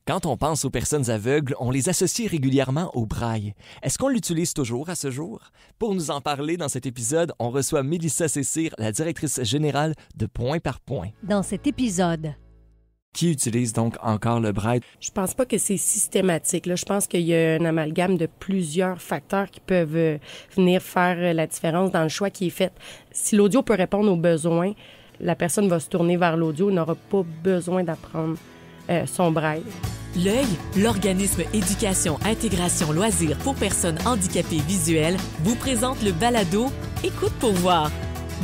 Quand on pense aux personnes aveugles, on les associe régulièrement au braille. Est-ce qu'on l'utilise toujours à ce jour? Pour nous en parler dans cet épisode, on reçoit Mélissa Cessire, la directrice générale de Point par Point. Dans cet épisode, Qui utilise donc encore le braille? Je pense pas que c'est systématique. Là. Je pense qu'il y a un amalgame de plusieurs facteurs qui peuvent venir faire la différence dans le choix qui est fait. Si l'audio peut répondre aux besoins, la personne va se tourner vers l'audio, n'aura pas besoin d'apprendre son braille. L'œil, l'organisme éducation, intégration, loisirs pour personnes handicapées visuelles, vous présente le balado Écoute pour voir.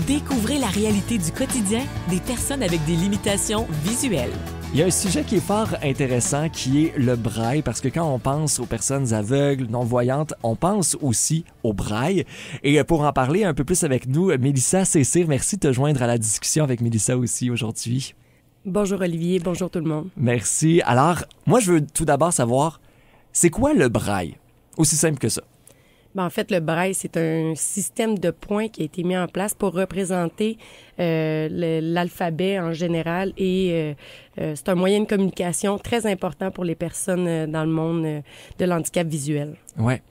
Découvrez la réalité du quotidien des personnes avec des limitations visuelles. Il y a un sujet qui est fort intéressant qui est le braille, parce que quand on pense aux personnes aveugles, non-voyantes, on pense aussi au braille. Et pour en parler un peu plus avec nous, Mélissa Cessire, merci de te joindre à la discussion avec Mélissa aussi aujourd'hui. Bonjour Olivier, bonjour tout le monde. Merci. Alors, moi, je veux tout d'abord savoir, c'est quoi le braille? Aussi simple que ça. En fait, le braille, c'est un système de points qui a été mis en place pour représenter l'alphabet en général et c'est un moyen de communication très important pour les personnes dans le monde de l'handicap visuel. Ouais.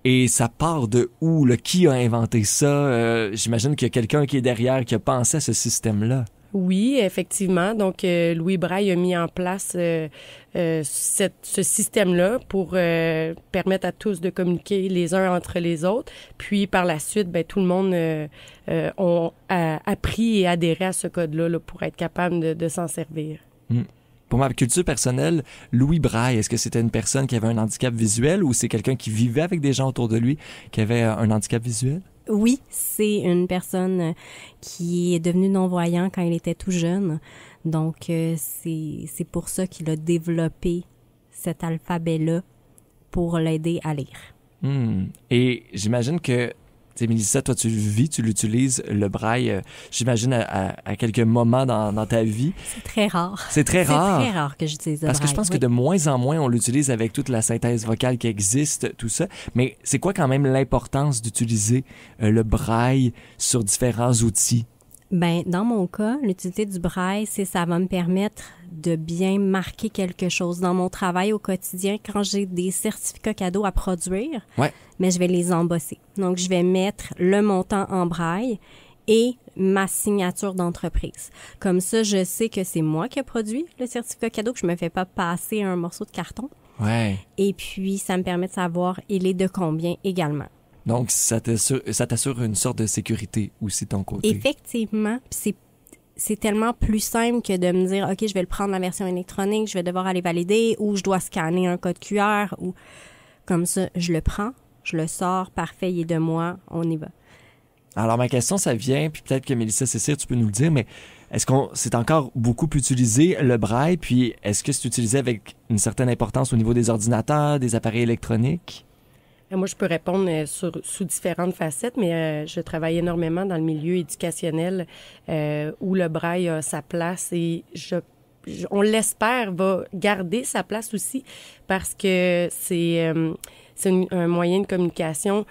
Et ça part de où? Qui a inventé ça? J'imagine qu'il y a quelqu'un qui est derrière, qui a pensé à ce système-là. Oui, effectivement. Donc, Louis Braille a mis en place ce système-là pour permettre à tous de communiquer les uns entre les autres. Puis, par la suite, tout le monde a appris et adhéré à ce code-là là, pour être capable de s'en servir. Pour ma culture personnelle, Louis Braille, est-ce que c'était une personne qui avait un handicap visuel ou c'est quelqu'un qui vivait avec des gens autour de lui qui avait un handicap visuel? Oui, c'est une personne qui est devenue non-voyant quand il était tout jeune. Donc, c'est pour ça qu'il a développé cet alphabet-là pour l'aider à lire. Et j'imagine que, tu sais, Mélissa, toi, tu l'utilises, le braille, j'imagine, à quelques moments dans ta vie. C'est très rare. C'est très rare. C'est très rare que j'utilise le braille. Parce que je pense que de moins en moins, on l'utilise avec toute la synthèse vocale qui existe, tout ça. Mais c'est quoi quand même l'importance d'utiliser le braille sur différents outils? Dans mon cas, l'utilité du braille, ça va me permettre de bien marquer quelque chose. Dans mon travail au quotidien, quand j'ai des certificats cadeaux à produire, mais je vais les embosser. Donc, je vais mettre le montant en braille et ma signature d'entreprise. Comme ça, je sais que c'est moi qui ai produit le certificat cadeau, que je me fais pas passer un morceau de carton. Ouais. Et puis, ça me permet de savoir il est de combien également. Donc, ça t'assure une sorte de sécurité aussi de ton côté. Effectivement. Puis c'est tellement plus simple que de me dire, OK, je vais le prendre la version électronique, je vais devoir aller valider ou je dois scanner un code QR ou comme ça, je le prends, je le sors, parfait, il est de moi, on y va. Alors, ma question, ça vient, puis peut-être que Mélissa Cessire, tu peux nous le dire, mais est-ce qu'on c'est encore beaucoup utilisé, le braille, puis est-ce que c'est utilisé avec une certaine importance au niveau des ordinateurs, des appareils électroniques? Moi, je peux répondre sous différentes facettes, mais je travaille énormément dans le milieu éducationnel où le braille a sa place et on l'espère, va garder sa place aussi parce que c'est un moyen de communication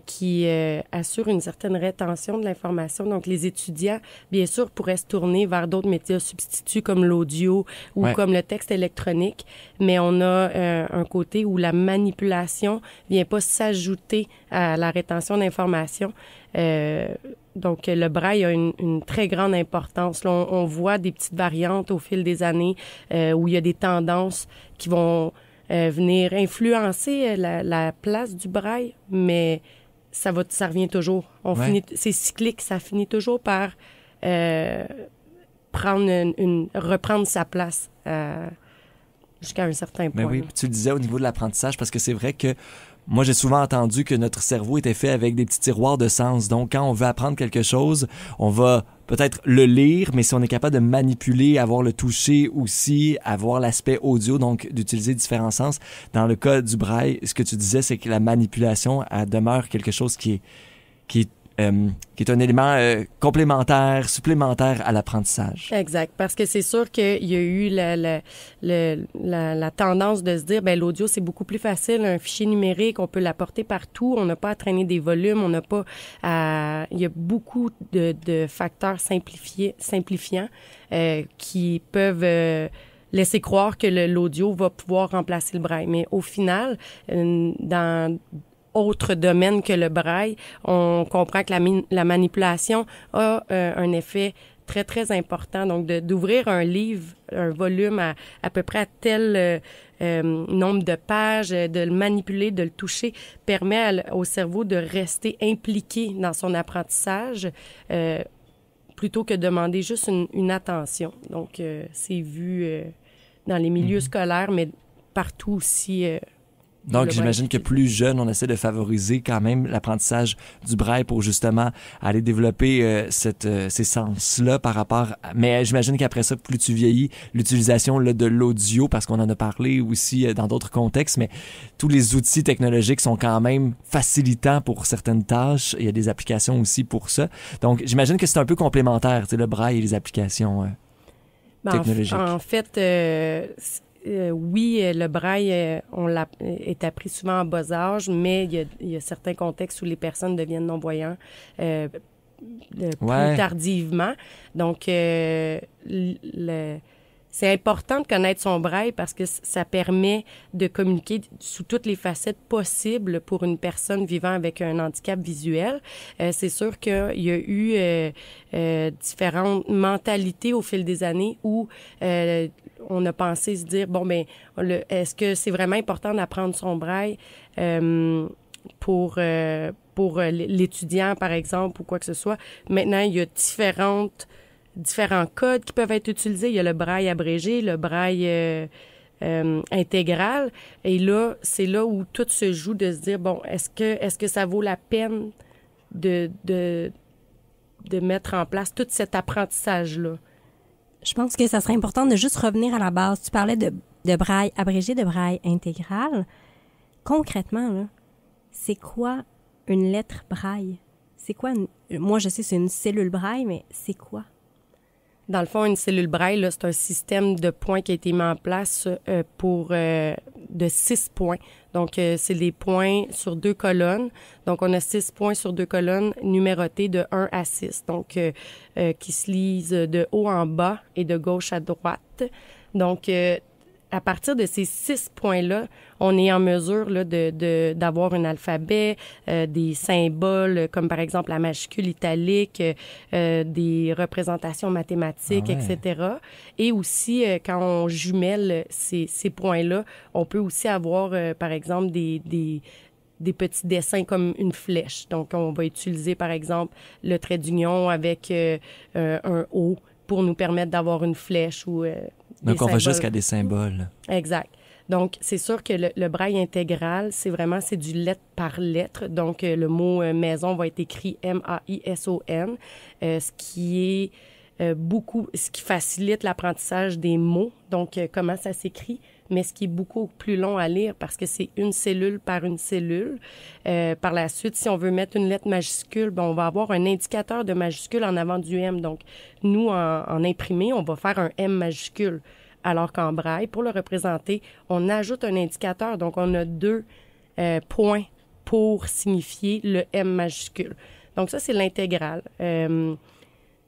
qui assure une certaine rétention de l'information. Donc, les étudiants, bien sûr, pourraient se tourner vers d'autres médias substituts comme l'audio ou comme le texte électronique, mais on a un côté où la manipulation vient pas s'ajouter à la rétention d'informations. Donc, le braille a une très grande importance. Là, on voit des petites variantes au fil des années où il y a des tendances qui vont venir influencer la place du braille, mais ça revient toujours. C'est cyclique, ça finit toujours par reprendre sa place jusqu'à un certain point. Oui, tu le disais au niveau de l'apprentissage, parce que c'est vrai que moi, j'ai souvent entendu que notre cerveau était fait avec des petits tiroirs de sens. Donc, quand on veut apprendre quelque chose, on va peut-être le lire, mais si on est capable de manipuler, avoir le toucher aussi, avoir l'aspect audio, donc d'utiliser différents sens. Dans le cas du braille, ce que tu disais, c'est que la manipulation, elle demeure quelque chose qui est un élément complémentaire, supplémentaire à l'apprentissage. Exact, parce que c'est sûr qu'il y a eu la tendance de se dire, l'audio, c'est beaucoup plus facile, un fichier numérique, on peut l'apporter partout, on n'a pas à traîner des volumes, on n'a pas à... Il y a beaucoup de facteurs simplifiants qui peuvent laisser croire que l'audio va pouvoir remplacer le braille. Mais au final, dans autre domaine que le braille, on comprend que la manipulation a un effet très, très important. Donc, d'ouvrir un livre, un volume à peu près à tel nombre de pages, de le manipuler, de le toucher, permet au cerveau de rester impliqué dans son apprentissage plutôt que de demander juste une attention. Donc, c'est vu dans les milieux scolaires, mais partout aussi. Donc, j'imagine que plus jeune, on essaie de favoriser quand même l'apprentissage du braille pour justement aller développer ces sens-là par rapport... Mais j'imagine qu'après ça, plus tu vieillis, l'utilisation là, de l'audio, parce qu'on en a parlé aussi dans d'autres contextes, mais tous les outils technologiques sont quand même facilitants pour certaines tâches. Il y a des applications aussi pour ça. Donc, j'imagine que c'est un peu complémentaire, tu sais, le braille et les applications technologiques. En fait... oui, le braille, est appris souvent en bas âge, mais il y a certains contextes où les personnes deviennent non-voyants plus tardivement. Donc, c'est important de connaître son braille parce que ça permet de communiquer sous toutes les facettes possibles pour une personne vivant avec un handicap visuel. C'est sûr qu'il y a eu différentes mentalités au fil des années où on a pensé se dire, bon, ben, est-ce que c'est vraiment important d'apprendre son braille pour l'étudiant, par exemple, ou quoi que ce soit. Maintenant, il y a différents codes qui peuvent être utilisés. Il y a le braille abrégé, le braille intégral. Et là, c'est là où tout se joue de se dire, bon, est-ce que ça vaut la peine de mettre en place tout cet apprentissage-là? Je pense que ça serait important de juste revenir à la base. Tu parlais de braille abrégé, de braille intégral. Concrètement, là, c'est quoi une lettre braille? C'est quoi moi, je sais c'est une cellule braille, mais c'est quoi? Dans le fond, une cellule braille, là, c'est un système de points qui a été mis en place de 6 points. Donc, c'est des points sur 2 colonnes. Donc, on a 6 points sur 2 colonnes numérotés de 1 à 6. Donc, qui se lisent de haut en bas et de gauche à droite. Donc, à partir de ces 6 points-là, on est en mesure là, d'avoir un alphabet, des symboles comme par exemple la majuscule italique, des représentations mathématiques, etc. Et aussi, quand on jumelle ces points-là, on peut aussi avoir, par exemple, des petits dessins comme une flèche. Donc, on va utiliser, par exemple, le trait d'union avec un O pour nous permettre d'avoir une flèche ou... Donc, on va jusqu'à des symboles. Exact. Donc, c'est sûr que le braille intégral, c'est du lettre par lettre. Donc, le mot maison va être écrit M-A-I-S-O-N, ce qui facilite l'apprentissage des mots. Donc, comment ça s'écrit, mais ce qui est beaucoup plus long à lire parce que c'est une cellule par une cellule. Par la suite, si on veut mettre une lettre majuscule, on va avoir un indicateur de majuscule en avant du M. Donc, nous, en imprimé, on va faire un M majuscule. Alors qu'en braille, pour le représenter, on ajoute un indicateur. Donc, on a 2 points pour signifier le M majuscule. Donc, ça, c'est l'intégrale.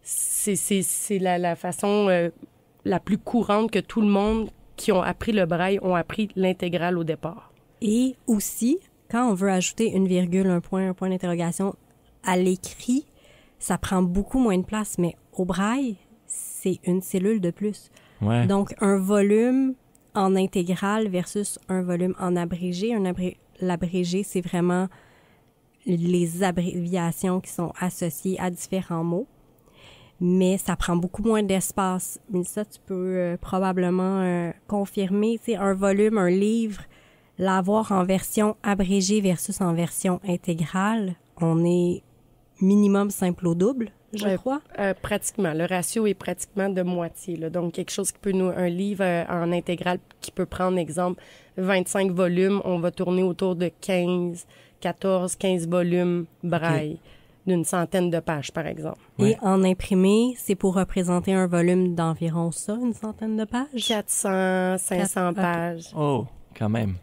C'est la façon la plus courante que tout le monde qui ont appris le braille ont appris l'intégrale au départ. Et aussi, quand on veut ajouter une virgule, un point d'interrogation à l'écrit, ça prend beaucoup moins de place. Mais au braille, c'est une cellule de plus. Ouais. Donc, un volume en intégrale versus un volume en abrégé. L'abrégé, c'est vraiment les abréviations qui sont associées à différents mots. Mais ça prend beaucoup moins d'espace. Mais ça, tu peux probablement confirmer. C'est un volume, un livre, l'avoir en version abrégée versus en version intégrale, on est minimum simple au double. Je crois. Pratiquement. Le ratio est pratiquement de moitié. Là. Donc, quelque chose qui peut un livre en intégrale qui peut prendre, exemple, 25 volumes, on va tourner autour de 15 volumes braille. Okay. D'une centaine de pages, par exemple. Et en imprimé, c'est pour représenter un volume d'environ ça, une centaine de pages? 400, 500 pages. Oh, quand même.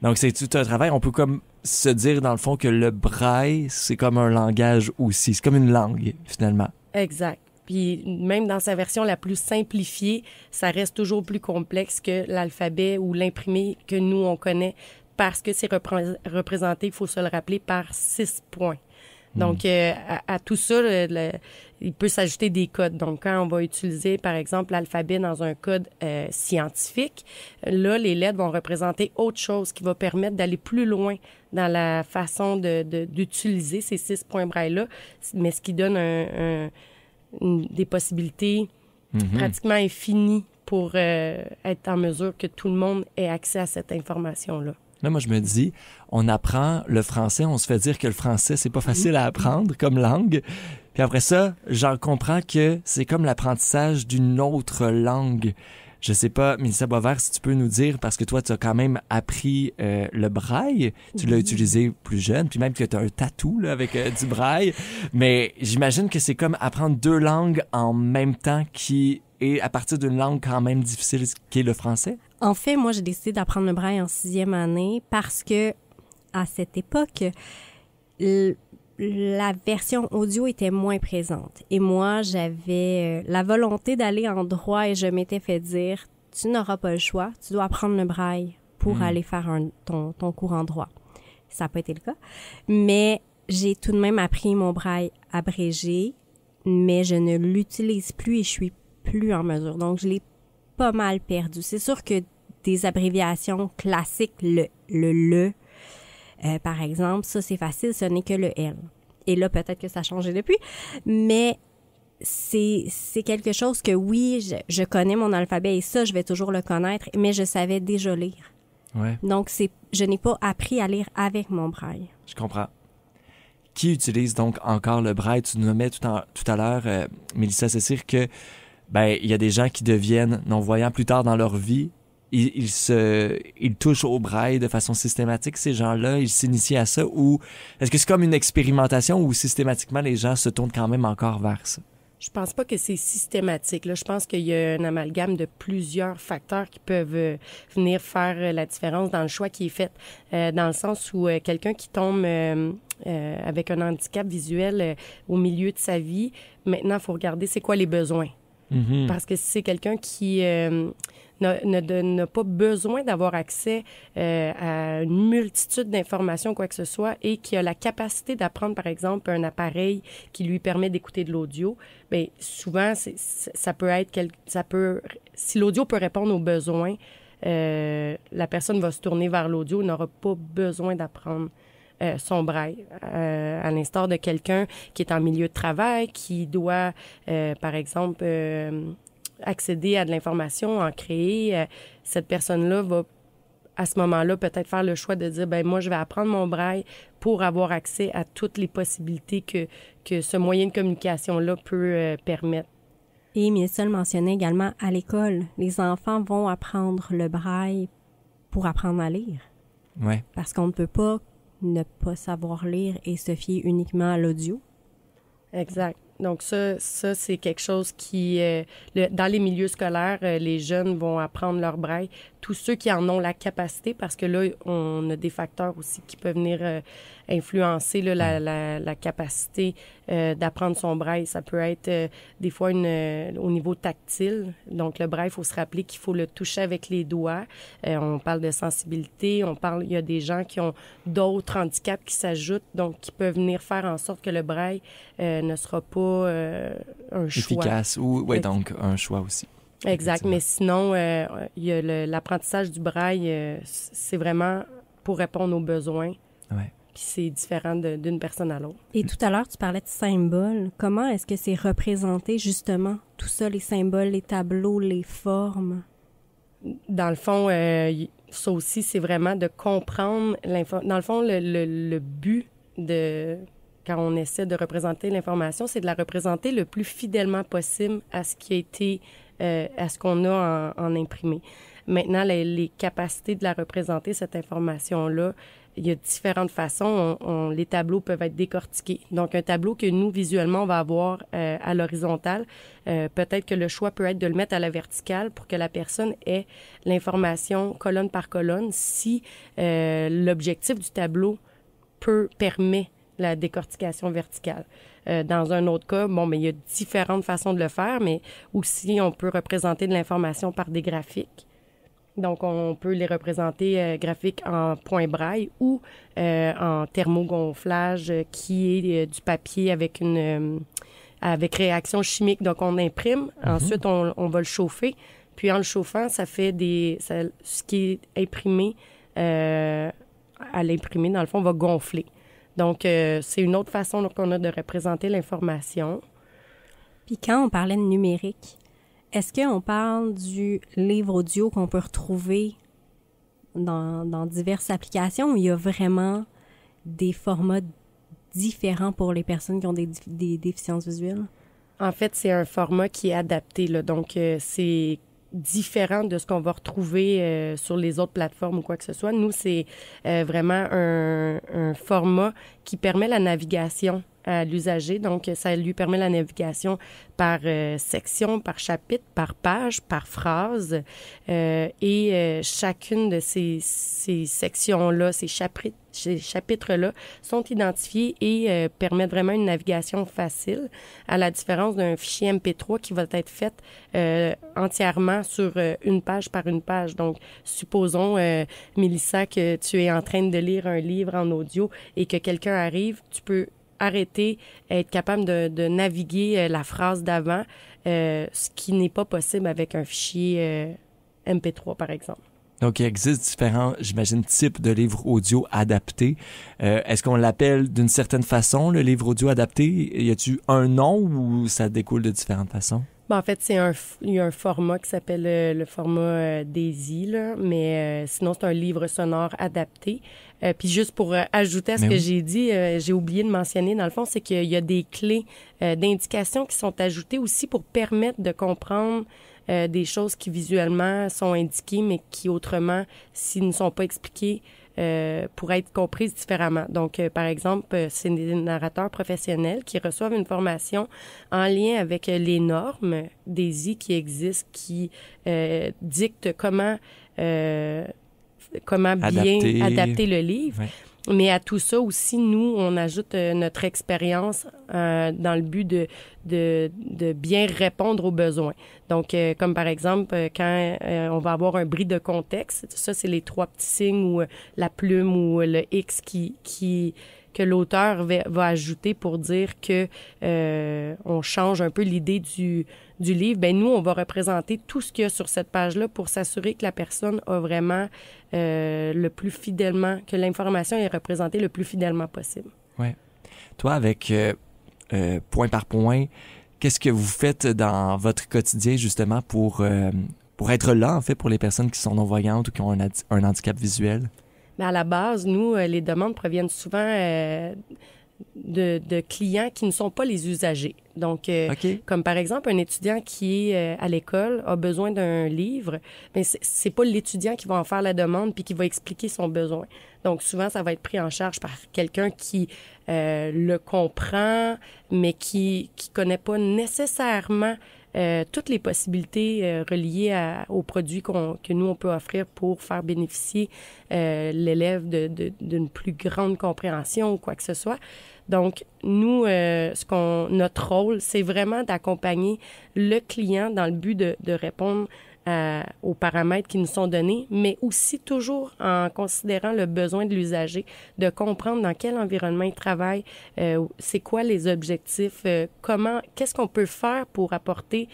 Donc, c'est tout un travail. On peut comme se dire, dans le fond, que le braille, c'est comme un langage aussi. C'est comme une langue, finalement. Exact. Puis même dans sa version la plus simplifiée, ça reste toujours plus complexe que l'alphabet ou l'imprimé que nous, on connaît, parce que c'est représenté, il faut se le rappeler, par 6 points. Donc, à tout ça, il peut s'ajouter des codes. Donc, quand on va utiliser, par exemple, l'alphabet dans un code scientifique, là, les lettres vont représenter autre chose qui va permettre d'aller plus loin dans la façon d'utiliser ces 6 points braille-là, mais ce qui donne des possibilités pratiquement infinies pour être en mesure que tout le monde ait accès à cette information-là. Là, moi, je me dis, on apprend le français, on se fait dire que le français, c'est pas facile à apprendre comme langue. Puis après ça, j'en comprends que c'est comme l'apprentissage d'une autre langue. Je sais pas, Mélissa Boisvert, si tu peux nous dire, parce que toi, tu as quand même appris le braille, tu l'as utilisé plus jeune, puis même que tu as un tatou là, avec du braille. Mais j'imagine que c'est comme apprendre 2 langues en même temps et à partir d'une langue quand même difficile, qui est le français. En fait, moi, j'ai décidé d'apprendre le braille en 6e année parce que, à cette époque, la version audio était moins présente. Et moi, j'avais la volonté d'aller en droit et je m'étais fait dire, tu n'auras pas le choix, tu dois apprendre le braille pour aller faire ton cours en droit. Ça n'a pas été le cas. Mais j'ai tout de même appris mon braille abrégé, mais je ne l'utilise plus et je suis plus en mesure. Donc, je l'ai pas mal perdu. C'est sûr que des abréviations classiques, par exemple, ça c'est facile, ce n'est que le L. Et là, peut-être que ça a changé depuis, mais c'est quelque chose que oui, je connais mon alphabet et ça, je vais toujours le connaître, mais je savais déjà lire. Ouais. Donc, je n'ai pas appris à lire avec mon braille. Je comprends. Qui utilise donc encore le braille? Tu nous nommais tout à l'heure, Mélissa Cessire, que il y a des gens qui deviennent non-voyants plus tard dans leur vie. Ils touchent au braille de façon systématique, ces gens-là, ils s'initient à ça, ou est-ce que c'est comme une expérimentation où systématiquement les gens se tournent quand même encore vers ça? Je pense pas que c'est systématique. Là, je pense qu'il y a un amalgame de plusieurs facteurs qui peuvent venir faire la différence dans le choix qui est fait. Dans le sens où quelqu'un qui tombe avec un handicap visuel au milieu de sa vie, maintenant, il faut regarder c'est quoi les besoins. Mm-hmm. Parce que si c'est quelqu'un qui n'a pas besoin d'avoir accès à une multitude d'informations, quoi que ce soit, et qui a la capacité d'apprendre, par exemple, un appareil qui lui permet d'écouter de l'audio, bien, souvent, ça peut être... si l'audio peut répondre aux besoins, la personne va se tourner vers l'audio, n'aura pas besoin d'apprendre son braille, à l'instar de quelqu'un qui est en milieu de travail, qui doit, par exemple, accéder à de l'information, en créer. Cette personne-là va, à ce moment-là, peut-être faire le choix de dire, moi, je vais apprendre mon braille pour avoir accès à toutes les possibilités que ce moyen de communication-là peut permettre. Et Mélissa le mentionnait également, à l'école, les enfants vont apprendre le braille pour apprendre à lire. Ouais. Parce qu'on ne peut pas ne pas savoir lire et se fier uniquement à l'audio. Exact. Donc ça c'est quelque chose qui, dans les milieux scolaires, les jeunes vont apprendre leur braille. Tous ceux qui en ont la capacité, parce que là, on a des facteurs aussi qui peuvent venir influencer là, la capacité d'apprendre son braille. Ça peut être des fois au niveau tactile. Donc le braille, il faut se rappeler qu'il faut le toucher avec les doigts. On parle de sensibilité, il y a des gens qui ont d'autres handicaps qui s'ajoutent, donc qui peuvent venir faire en sorte que le braille ne sera pas un choix. Efficace, donc un choix aussi. Exact, mais sinon, il y a l'apprentissage du braille, c'est vraiment pour répondre aux besoins. Ouais. Puis c'est différent d'une personne à l'autre. Et tout à l'heure, tu parlais de symboles. Comment est-ce que c'est représenté, justement, tout ça, les symboles, les tableaux, les formes? Dans le fond, ça aussi, c'est vraiment de comprendre Dans le fond, le but quand on essaie de représenter l'information, c'est de la représenter le plus fidèlement possible à ce qui a été, à ce qu'on a en imprimé. Maintenant, les capacités de la représenter, cette information-là, il y a différentes façons. Les tableaux peuvent être décortiqués. Donc, un tableau que nous, visuellement, on va avoir à l'horizontale, peut-être que le choix peut être de le mettre à la verticale pour que la personne ait l'information colonne par colonne si l'objectif du tableau permet la décortication verticale. Dans un autre cas, mais il y a différentes façons de le faire, mais aussi on peut représenter de l'information par des graphiques. Donc, on peut les représenter graphiques en point braille ou en thermogonflage qui est du papier avec avec réaction chimique. Donc, on imprime. Ensuite, on va le chauffer. Puis, en le chauffant, ça fait ce qui est imprimé, à l'imprimer, dans le fond, va gonfler. Donc, c'est une autre façon qu'on a de représenter l'information. Puis, quand on parlait de numérique, est-ce qu'on parle du livre audio qu'on peut retrouver dans diverses applications ou il y a vraiment des formats différents pour les personnes qui ont des déficiences visuelles? En fait, c'est un format qui est adapté, là. Donc, c'est différent de ce qu'on va retrouver sur les autres plateformes ou quoi que ce soit. Nous, c'est vraiment un format qui permet la navigation à l'usager. Donc, ça lui permet la navigation par section, par chapitre, par page, par phrase. Et chacune de ces sections-là, ces chapitres-là sont identifiés et permettent vraiment une navigation facile, à la différence d'un fichier MP3 qui va être fait entièrement sur une page par une page. Donc, supposons, Mélissa, que tu es en train de lire un livre en audio et que quelqu'un arrive, tu peux arrêter, être capable de naviguer la phrase d'avant, ce qui n'est pas possible avec un fichier MP3, par exemple. Donc, il existe différents, j'imagine, types de livres audio adaptés. Est-ce qu'on l'appelle d'une certaine façon, le livre audio adapté? Y a-t-il un nom ou ça découle de différentes façons? En fait, il y a un format qui s'appelle le format DAISY, là, mais sinon, c'est un livre sonore adapté. Puis juste pour ajouter à ce que j'ai dit, j'ai oublié de mentionner, dans le fond, c'est qu'il y a des clés d'indication qui sont ajoutées aussi pour permettre de comprendre des choses qui visuellement sont indiquées, mais qui autrement, s'ils ne sont pas expliquées, pourraient être comprises différemment. Donc, par exemple, c'est des narrateurs professionnels qui reçoivent une formation en lien avec les normes DAISY qui existent, qui dictent comment bien adapter le livre. Ouais. Mais à tout ça aussi, nous, on ajoute notre expérience dans le but de bien répondre aux besoins. Donc, comme par exemple, quand on va avoir un bris de contexte, ça, c'est les 3 petits signes ou la plume ou le X que l'auteur va ajouter pour dire que on change un peu l'idée du livre. Ben nous, on va représenter tout ce qu'il y a sur cette page-là pour s'assurer que la personne a vraiment le plus fidèlement, que l'information est représentée le plus fidèlement possible. Oui. Toi, avec point par point, qu'est-ce que vous faites dans votre quotidien justement pour être là, en fait, pour les personnes qui sont non-voyantes ou qui ont un handicap visuel? Mais à la base, nous, les demandes proviennent souvent de clients qui ne sont pas les usagers. Donc, comme par exemple, un étudiant qui est à l'école a besoin d'un livre, mais c'est pas l'étudiant qui va en faire la demande puis qui va expliquer son besoin. Donc, souvent, ça va être pris en charge par quelqu'un qui le comprend, mais qui connaît pas nécessairement toutes les possibilités reliées aux produits que nous, on peut offrir pour faire bénéficier l'élève d'une plus grande compréhension ou quoi que ce soit. Donc, nous, notre rôle, c'est vraiment d'accompagner le client dans le but de répondre aux paramètres qui nous sont donnés, mais aussi toujours en considérant le besoin de l'usager, de comprendre dans quel environnement il travaille, c'est quoi les objectifs, qu'est-ce qu'on peut faire pour apporter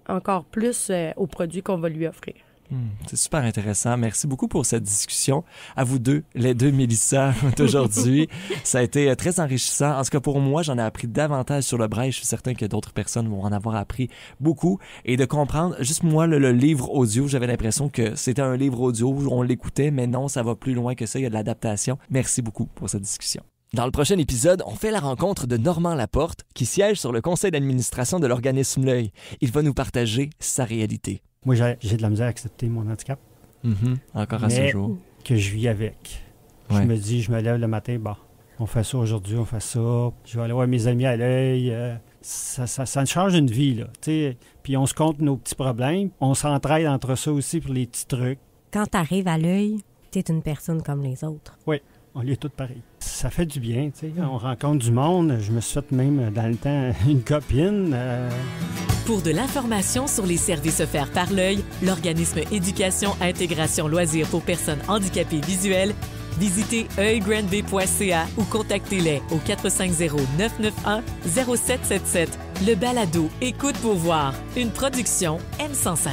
encore plus aux produits qu'on va lui offrir. C'est super intéressant. Merci beaucoup pour cette discussion. À vous deux, les deux Mélissa d'aujourd'hui. Ça a été très enrichissant. En tout cas, pour moi, j'en ai appris davantage sur le braille. Je suis certain que d'autres personnes vont en avoir appris beaucoup. Et de comprendre, juste moi, le livre audio, j'avais l'impression que c'était un livre audio, on l'écoutait, mais non, ça va plus loin que ça. Il y a de l'adaptation. Merci beaucoup pour cette discussion. Dans le prochain épisode, on fait la rencontre de Normand Laporte, qui siège sur le conseil d'administration de l'organisme L'Œil. Il va nous partager sa réalité. Moi, j'ai de la misère à accepter mon handicap. Encore à ce jour. Que je vis avec. Ouais. Je me dis, je me lève le matin, on fait ça aujourd'hui, on fait ça. Je vais aller voir mes amis à L'Œil. Ça change une vie, là. T'sais. Puis on se compte nos petits problèmes. On s'entraide entre ça aussi pour les petits trucs. Quand tu arrives à L'Œil, tu es une personne comme les autres. Oui, on est tous pareils. ça fait du bien, tu sais. On rencontre du monde. Je me suis fait même, dans le temps, une copine. Pour de l'information sur les services offerts par l'Œil, l'organisme Éducation, Intégration, Loisirs pour personnes handicapées visuelles, visitez oeilgrandbay.ca ou contactez-les au 450-991-0777. Le balado Écoute pour voir, une production M105.